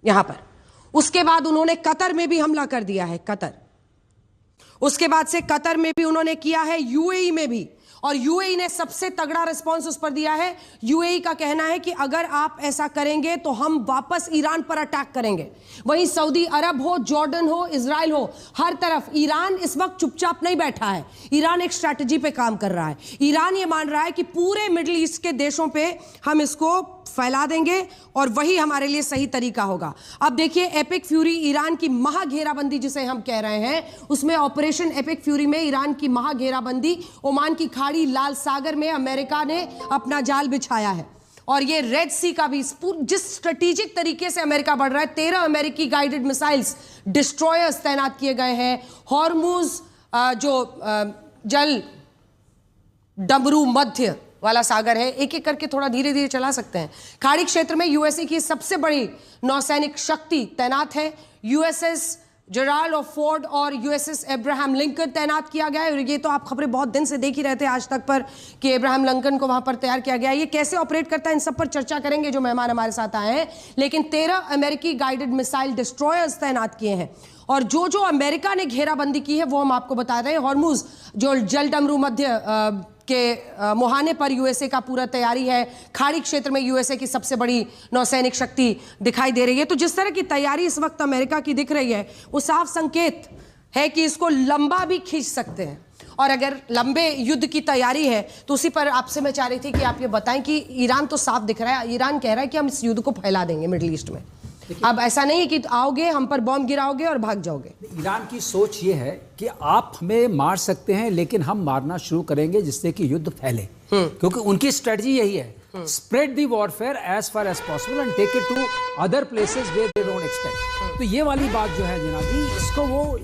यहां पर उसके बाद उन्होंने कतर में भी हमला कर दिया है। कतर, उसके बाद से कतर में भी उन्होंने किया है, यूएई में भी, और यूएई ने सबसे तगड़ा रिस्पांस उस पर दिया है। यूएई का कहना है कि अगर आप ऐसा करेंगे तो हम वापस ईरान पर अटैक करेंगे। वहीं सऊदी अरब हो, जॉर्डन हो, इजराइल हो, हर तरफ ईरान इस वक्त चुपचाप नहीं बैठा है। ईरान एक स्ट्रैटेजी पे काम कर रहा है। ईरान ये मान रहा है कि पूरे मिडिल ईस्ट के देशों पे हम इसको फैला देंगे और वही हमारे लिए सही तरीका होगा। अब देखिए, एपिक फ्यूरी, ईरान की महाघेराबंदी जिसे हम कह रहे हैं, उसमें ऑपरेशन एपिक फ्यूरी में ईरान की महाघेराबंदी, ओमान की खाड़ी, लाल सागर में अमेरिका ने अपना जाल बिछाया है। और ये रेड सी का भी जिस स्ट्रेटेजिक तरीके से अमेरिका बढ़ रहा है, 13 अमेरिकी गाइडेड मिसाइल्स डिस्ट्रॉयर्स तैनात किए गए हैं। हॉर्मुज जल डमरू मध्य वाला सागर है, एक एक करके थोड़ा धीरे धीरे चला सकते हैं। खाड़ी क्षेत्र में यूएसए की सबसे बड़ी नौसैनिक शक्ति तैनात है। यूएसएस जेराल्ड ऑफ फोर्ड और यूएसएस अब्राहम लिंकन तैनात किया गया है। और ये तो आप खबरें बहुत दिन से देख ही रहे थे आज तक पर कि अब्राहम लिंकन को वहां पर तैयार किया गया है। ये कैसे ऑपरेट करता है, इन सब पर चर्चा करेंगे जो मेहमान हमारे साथ आए हैं। लेकिन 13 अमेरिकी गाइडेड मिसाइल डिस्ट्रॉयर्स तैनात किए हैं। और जो अमेरिका ने घेराबंदी की है वो हम आपको बता रहे हैं। हॉर्मुज जो जल डमरू मध्य के मुहाने पर यूएसए का पूरा तैयारी है। खाड़ी क्षेत्र में यूएसए की सबसे बड़ी नौसैनिक शक्ति दिखाई दे रही है। तो जिस तरह की तैयारी इस वक्त अमेरिका की दिख रही है, वो साफ संकेत है कि इसको लंबा भी खींच सकते हैं। और अगर लंबे युद्ध की तैयारी है तो उसी पर आपसे मैं चाह रही थी कि आप ये बताएं कि ईरान तो साफ दिख रहा है, ईरान कह रहा है कि हम इस युद्ध को फैला देंगे मिडिल ईस्ट में। अब ऐसा नहीं है कि आओगे, हम पर बॉम्ब गिराओगे और भाग जाओगे। ईरान की सोच ये है कि आप हमें मार सकते हैं लेकिन हम मारना शुरू करेंगे जिससे कि युद्ध फैले, क्योंकि उनकी स्ट्रेटजी यही है, spread the warfare as far as possible and take it to other places where they don't expect. तो ये वाली बात जो है जनाबी,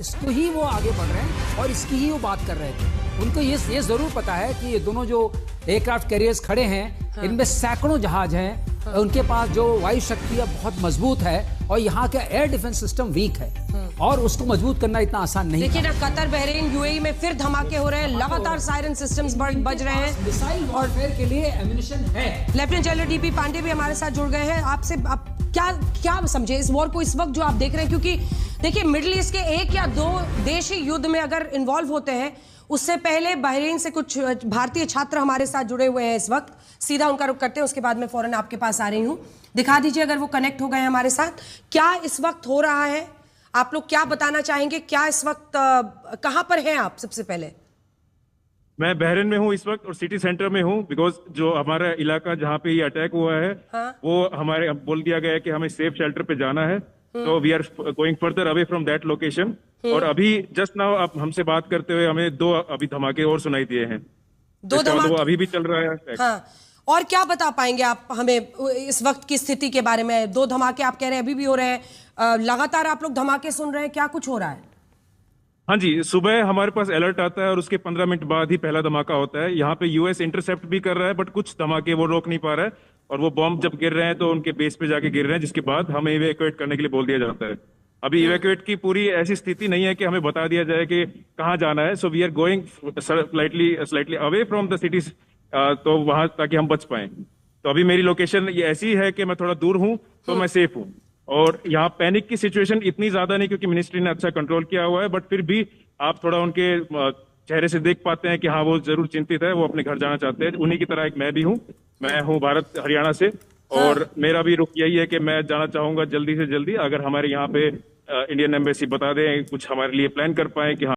इसको ही वो आगे बढ़ रहे हैं और इसकी ही वो बात कर रहे थे। उनको ये जरूर पता है कि ये दोनों जो एयरक्राफ्ट कैरियर्स खड़े हैं, इनमें सैकड़ों जहाज हैं, उनके पास जो वायु शक्ति है बहुत मजबूत है और यहाँ का एयर डिफेंस सिस्टम वीक है और उसको मजबूत करना इतना आसान नहीं है। देखिए ना, कतर, बहरीन, यूएई में फिर धमाके हो रहे हैं, लगातार सायरन सिस्टम्स बज रहे हैं। मिसाइल वॉरफेयर के लिए एम्युनिशन है। लेफ्टिनेंट जनरल डीपी पांडे भी हमारे साथ जुड़ गए हैं। आपसे आप क्या समझे इस वॉर को, इस वक्त जो आप देख रहे हैं? क्योंकि देखिए, मिडिल ईस्ट के एक या दो देश ही युद्ध में अगर इन्वॉल्व होते हैं। उससे पहले बहरीन से कुछ भारतीय छात्र हमारे साथ जुड़े हुए हैं इस वक्त, सीधा उनका रुख करते हैं, उसके बाद मैं फौरन आपके पास आ रही हूं। दिखा दीजिए अगर वो कनेक्ट हो गए हैं हमारे साथ। क्या इस वक्त हो रहा है, आप लोग क्या बताना चाहेंगे? क्या इस वक्त कहां पर हैं आप? सबसे पहले मैं बहरीन में हूँ इस वक्त और सिटी सेंटर में हूँ, बिकॉज जो हमारा इलाका जहाँ पे ये अटैक हुआ है, हाँ? वो हमारे बोल दिया गया है कि हमें सेफ शेल्टर पे जाना है। तो we are going further away from that location. और अभी जस्ट नाउ आप हमसे बात करते हुए हमें 2 अभी धमाके और सुनाई दिए हैं। 2 धमाके वो अभी भी चल रहा है। हाँ। और क्या बता पाएंगे आप हमें इस वक्त की स्थिति के बारे में? 2 धमाके आप कह रहे हैं अभी भी हो रहे हैं, लगातार आप लोग धमाके सुन रहे हैं, क्या कुछ हो रहा है? हाँ जी, सुबह हमारे पास अलर्ट आता है और उसके 15 मिनट बाद ही पहला धमाका होता है। यहाँ पे यूएस इंटरसेप्ट भी कर रहा है, बट कुछ धमाके वो रोक नहीं पा रहा है। और वो बॉम्ब जब गिर रहे हैं तो उनके बेस पे जाके गिर रहे हैं, जिसके बाद हमें इवैक्यूएट करने के लिए बोल दिया जाता है। अभी इवैक्यूएट की पूरी ऐसी स्थिति नहीं है कि हमें बता दिया जाए कि कहाँ जाना है। So we are going slightly away from the cities, तो वहां ताकि हम बच पाए। तो अभी मेरी लोकेशन ये ऐसी है कि मैं थोड़ा दूर हूँ तो मैं सेफ हूँ। और यहाँ पैनिक की सिचुएशन इतनी ज्यादा नहीं, क्योंकि मिनिस्ट्री ने अच्छा कंट्रोल किया हुआ है। बट फिर भी आप थोड़ा उनके चेहरे से देख पाते हैं कि हाँ, वो जरूर चिंतित है, वो अपने घर जाना चाहते हैं। उन्हीं की तरह एक मैं भी हूँ। मैं हूँ भारत हरियाणा से, और मेरा भी रुख यही है कि मैं जाना चाहूंगा जल्दी से जल्दी। अगर हमारे यहाँ पे इंडियन एम्बेसी बता दें, कुछ हमारे लिए प्लान कर पाए कि हाँ